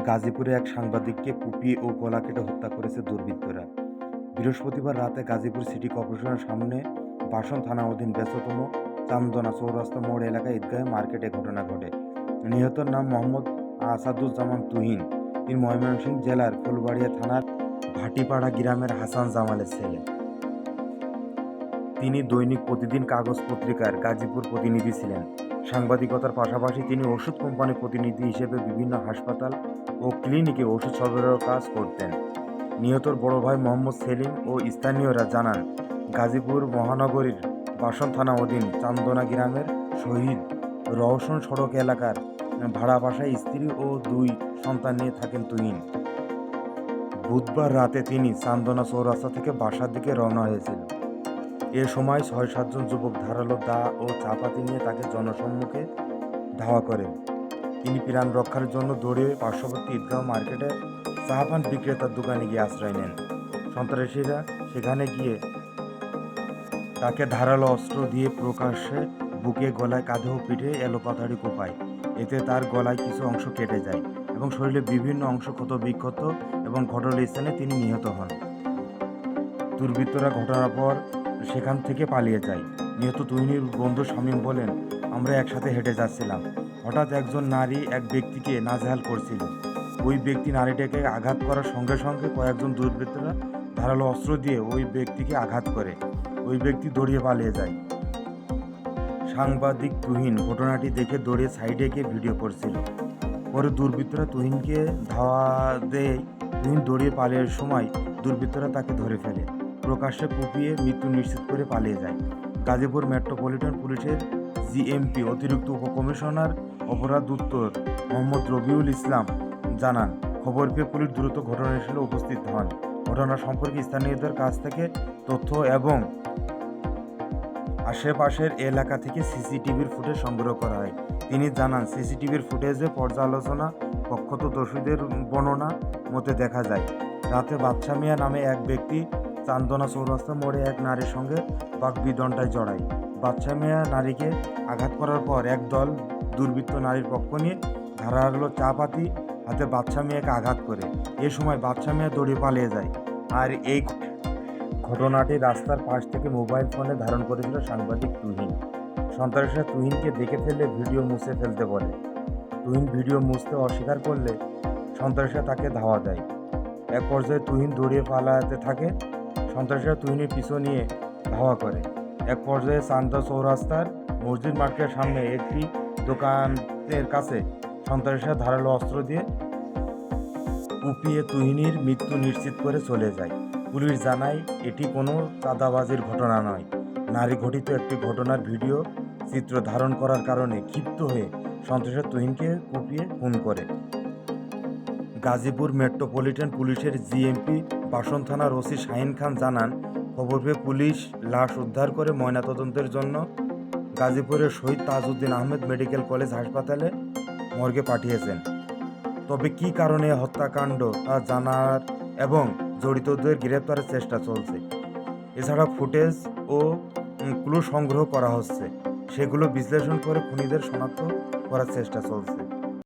গাজীপুরে এক সাংবাদিককে কুপিয়ে ও গলা কেটে হত্যা করেছে দুর্বৃত্তরা। বৃহস্পতিবার রাতে গাজীপুর সিটি কর্পোরেশনের সামনে বাসন থানা অধীন ব্যস্ততম চান্দনা চৌরাস্তা মোড় এলাকায় ঈদগাহ মার্কেটে ঘটনা ঘটে। নিহতের নাম মোহাম্মদ আসাদুজ্জামান তুহিন। তিনি ময়মনসিংহ জেলার ফুলবাড়িয়া থানার ভাটিপাড়া গ্রামের হাসান জামালের ছেলে। তিনি দৈনিক প্রতিদিন কাগজ পত্রিকার গাজীপুর প্রতিনিধি ছিলেন। সাংবাদিকতার পাশাপাশি তিনি ওষুধ কোম্পানির প্রতিনিধি হিসেবে বিভিন্ন হাসপাতাল ও ক্লিনিকে ওষুধ সরবরাহের কাজ করতেন। নিহতর বড় ভাই মোহাম্মদ সেলিম ও স্থানীয়রা জানান, গাজীপুর মহানগরীর বাসন থানা অধীন চান্দনা গ্রামের শহীদ রওশন সড়ক এলাকার ভাড়া বাসায় স্ত্রী ও 2 সন্তান নিয়ে থাকেন তুহিন। বুধবার রাতে তিনি চান্দনা চৌরাস্তা থেকে বাসার দিকে রওনা হয়েছিল। এ সময় 6-7 জন যুবক ধারালো দা ও চাপাতি নিয়ে তাকে জনসম্মুখে ধাওয়া করেন। তিনি প্রাণ রক্ষার জন্য দৌড়ে পার্শ্ববর্তী ঈদগাহ মার্কেটে চা পান বিক্রেতার দোকানে গিয়ে আশ্রয় নেন। সন্ত্রাসীরা সেখানে গিয়ে তাকে ধারালো অস্ত্র দিয়ে প্রকাশ্যে বুকে, গলায়, কাঁধে ও পিঠে এলোপাথাড়ি কোপায়। এতে তার গলায় কিছু অংশ কেটে যায় এবং শরীরের বিভিন্ন অংশ ক্ষত বিক্ষত এবং ঘটনাস্থলে তিনি নিহত হন। দুর্বৃত্তরা ঘটনার পর সেখান থেকে পালিয়ে যায়। নিহত তুহিনের বন্ধু শামীম বলেন, আমরা একসাথে হেঁটে যাচ্ছিলাম। হঠাৎ একজন নারী এক ব্যক্তিকে নাজেহাল করছিল। ওই ব্যক্তি নারীটাকে আঘাত করার সঙ্গে সঙ্গে কয়েকজন দুর্বৃত্তরা ধারালো অস্ত্র দিয়ে ওই ব্যক্তিকে আঘাত করে। ওই ব্যক্তি দৌড়িয়ে পালিয়ে যায়। সাংবাদিক তুহিন ঘটনাটি দেখে দৌড়িয়ে সাইডে গিয়ে ভিডিও করছিল। পরে দুর্বৃত্তরা তুহিনকে ধাওয়া দেয়। তুহিন দৌড়িয়ে পালিয়ে সময় দুর্বৃত্তরা তাকে ধরে ফেলে, প্রকাশ্যে কুপিয়ে মৃত্যু নিশ্চিত করে পালিয়ে যায়। গাজীপুর মেট্রোপলিটন পুলিশের জিএমপি অতিরিক্ত উপকমিশনার অপরাধ উত্তর মোহাম্মদ রবিউল ইসলাম জানান, খবর পেয়ে পুলিশ দ্রুত ঘটনাস্থলে উপস্থিত হন। ঘটনা সম্পর্কে স্থানীয়দের কাছ থেকে তথ্য এবং আশেপাশের এলাকা থেকে সিসিটিভির ফুটেজ সংগ্রহ করা হয়। তিনি জানান, সিসিটিভির ফুটেজে পর্যালোচনা প্রত্যক্ষদর্শীদের বর্ণনা মতে দেখা যায়, রাতে বাদশা মিয়া নামে এক ব্যক্তি চান্দনা চৌরাস্তা মোড়ে এক নারীর সঙ্গে বাকবিতণ্ডায় জড়ায়। বাদশা মিয়া নারীকে আঘাত করার পর একদল দুর্বৃত্ত নারীর পক্ষ নিয়ে ধারালো চাপাতি হাতে বাদশা মিয়াকে আঘাত করে। এ সময় বাদশা মিয়া দৌড়ে পালিয়ে যায়। আর এই ঘটনাটি রাস্তার পাশ থেকে মোবাইল ফোনে ধারণ করেছিল সাংবাদিক তুহিন। সন্ত্রাসীরা তুহিনকে দেখে ফেললে ভিডিও মুছে ফেলতে বলে। তুহিন ভিডিও মুছতে অস্বীকার করলে সন্ত্রাসীরা তাকে ধাওয়া দেয়। এক পর্যায়ে তুহিন দৌড়িয়ে পালাতে থাকে। সন্ত্রাসীরা তুহিনের পিছু নিয়ে ধাওয়া করে। এক পর্যায়ে চান্দনা চৌরাস্তার মসজিদ মার্কেটের সামনে একটি দোকানের কাছে সন্ত্রাসীরা ধারালো অস্ত্র দিয়ে কুপিয়ে তুহিনের মৃত্যু নিশ্চিত করে চলে যায়। পুলিশ জানায়, এটি কোনো চাঁদাবাজির ঘটনা নয়। নারী ঘটিত একটি ঘটনার ভিডিও চিত্র ধারণ করার কারণে ক্ষিপ্ত হয়ে সন্ত্রাসীরা তুহিনকে কুপিয়ে খুন করে। গাজীপুর মেট্রোপলিটন পুলিশের জিএমপি বাসন থানার ওসি শাহিন খান জানান, খবর পেয়ে পুলিশ লাশ উদ্ধার করে ময়নাতদন্তের জন্য গাজীপুরের শহীদ তাজউদ্দিন আহমেদ মেডিকেল কলেজ হাসপাতালে মর্গে পাঠিয়েছেন। তবে কী কারণে হত্যাকাণ্ড তা জানার এবং জড়িতদের গ্রেপ্তারের চেষ্টা চলছে। এছাড়া ফুটেজ ও ক্লু সংগ্রহ করা হচ্ছে, সেগুলো বিশ্লেষণ করে খুনিদের শনাক্ত করার চেষ্টা চলছে।